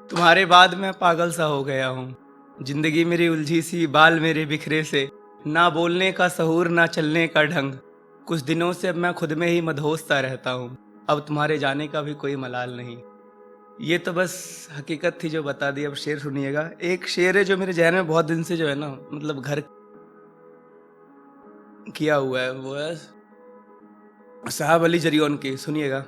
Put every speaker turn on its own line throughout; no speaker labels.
तुम्हारे बाद मैं पागल सा हो गया हूँ। जिंदगी मेरी उलझी सी, बाल मेरे बिखरे से, ना बोलने का सहूर ना चलने का ढंग। कुछ दिनों से अब मैं खुद में ही मदहोश सा रहता हूँ। अब तुम्हारे जाने का भी कोई मलाल नहीं। ये तो बस हकीकत थी जो बता दी। अब शेर सुनिएगा। एक शेर है जो मेरे जहन में बहुत दिन से जो है ना, मतलब घर किया हुआ है। वो है साहब अली जरियोन की। सुनिएगा।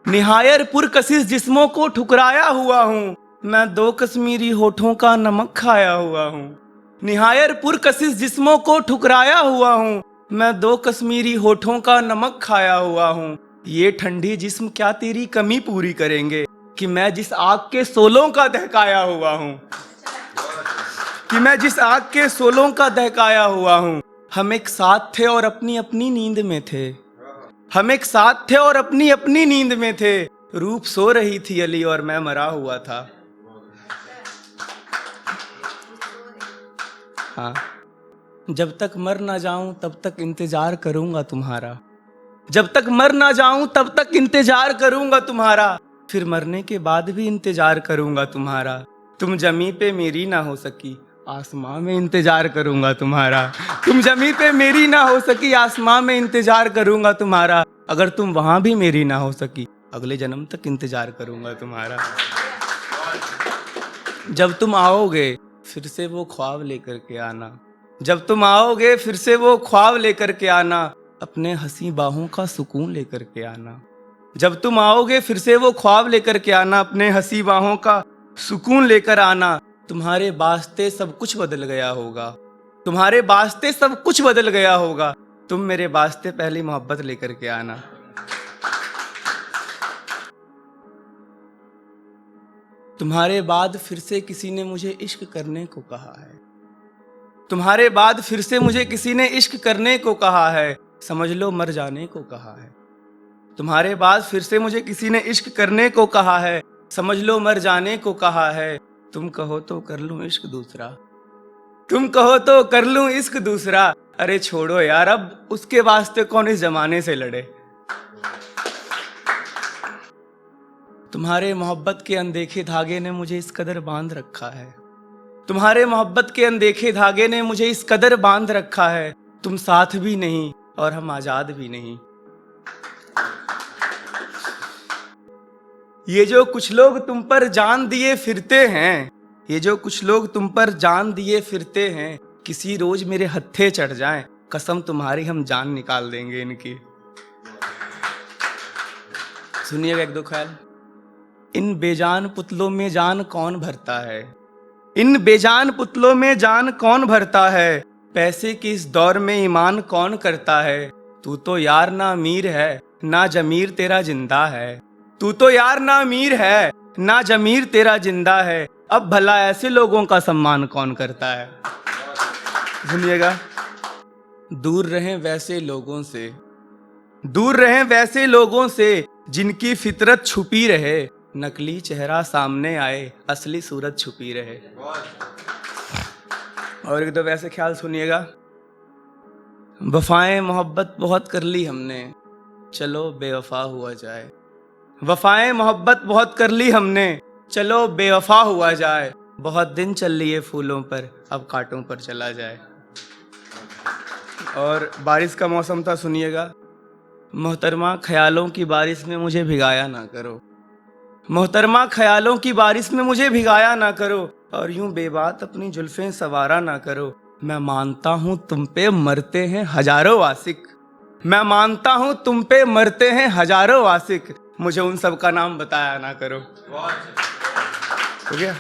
निहायर पुरकशिश जिस्मों को ठुकराया हुआ हूँ, मैं दो कश्मीरी होठों का नमक खाया हुआ हूँ। निहायर पुरकशिश जिस्मों को ठुकराया हुआ हूँ, मैं दो कश्मीरी होठों का नमक खाया हुआ हूँ। ये ठंडी जिस्म क्या तेरी कमी पूरी करेंगे, कि मैं जिस आग के सोलों का दहकाया हुआ हूँ, कि मैं जिस आग के सोलों का दहकाया हुआ हूँ। हम एक साथ थे और अपनी अपनी नींद में थे, हम एक साथ थे और अपनी अपनी नींद में थे। रूप सो रही थी अली और मैं मरा हुआ था। हाँ, जब तक मर ना जाऊं तब तक इंतजार करूंगा तुम्हारा, जब तक मर ना जाऊं तब तक इंतजार करूंगा तुम्हारा। फिर मरने के बाद भी इंतजार करूंगा तुम्हारा। तुम जमी पे मेरी ना हो सकी, आसमां में इंतजार करूंगा तुम्हारा। तुम जमी पे मेरी ना हो सकी, आसमां में इंतजार करूंगा तुम्हारा। अगर तुम वहां भी मेरी ना हो सकी, अगले जन्म तक इंतजार करूंगा तुम्हारा। जब तुम आओगे फिर से वो ख्वाब लेकर के आना, जब तुम आओगे फिर से वो ख्वाब लेकर के आना, अपने हंसी बाहों का सुकून लेकर के आना। जब तुम आओगे फिर से वो ख्वाब लेकर के आना, अपने हंसी बाहों का सुकून लेकर आना। तुम्हारे वास्ते सब कुछ बदल गया होगा, तुम्हारे वास्ते सब कुछ बदल गया होगा। तुम मेरे वास्ते पहली मोहब्बत लेकर के आना। तुम्हारे बाद फिर से किसी ने मुझे इश्क करने को कहा है, तुम्हारे बाद फिर से मुझे किसी ने इश्क करने को कहा है, समझ लो मर जाने को कहा है। तुम्हारे बाद फिर से मुझे किसी ने इश्क करने को कहा है, समझ लो मर जाने को कहा है। तुम कहो तो कर लूं इश्क दूसरा, तुम कहो तो कर लूं इश्क दूसरा। अरे छोड़ो यार, अब उसके वास्ते कौन इस जमाने से लड़े। तुम्हारे मोहब्बत के अनदेखे धागे ने मुझे इस कदर बांध रखा है, तुम्हारे मोहब्बत के अनदेखे धागे ने मुझे इस कदर बांध रखा है। तुम साथ भी नहीं और हम आजाद भी नहीं। ये जो कुछ लोग तुम पर जान दिए फिरते हैं, ये जो कुछ लोग तुम पर जान दिए फिरते हैं, किसी रोज मेरे हत्थे चढ़ जाएं, कसम तुम्हारी हम जान निकाल देंगे इनकी। सुनिएगा एक दो ख्याल। इन बेजान पुतलों में जान कौन भरता है, इन बेजान पुतलों में जान कौन भरता है, पैसे की इस दौर में ईमान कौन करता है। तू तो यार ना अमीर है ना जमीर तेरा जिंदा है, तू तो यार ना अमीर है ना जमीर तेरा जिंदा है। अब भला ऐसे लोगों का सम्मान कौन करता है। सुनिएगा। दूर रहें वैसे लोगों से, दूर रहें वैसे लोगों से, जिनकी फितरत छुपी रहे, नकली चेहरा सामने आए असली सूरत छुपी रहे। और एक दो वैसे ख्याल सुनिएगा। वफाएं मोहब्बत बहुत कर ली हमने, चलो बेवफा हुआ जाए। वफाएं मोहब्बत बहुत कर ली हमने, चलो बेवफा हुआ जाए। बहुत दिन चल लिए फूलों पर, अब कांटों पर चला जाए। और बारिश का मौसम था। सुनिएगा। मोहतरमा ख्यालों की बारिश में मुझे भिगाया ना करो, मोहतरमा ख्यालों की बारिश में मुझे भिगाया ना करो, और यूं बेबात अपनी जुल्फें सवारा ना करो। मैं मानता हूं तुम पे मरते हैं हजारों आशिक, मैं मानता हूं तुम पे मरते हैं हजारों आशिक, मुझे उन सब का नाम बताया ना करो। हो गया।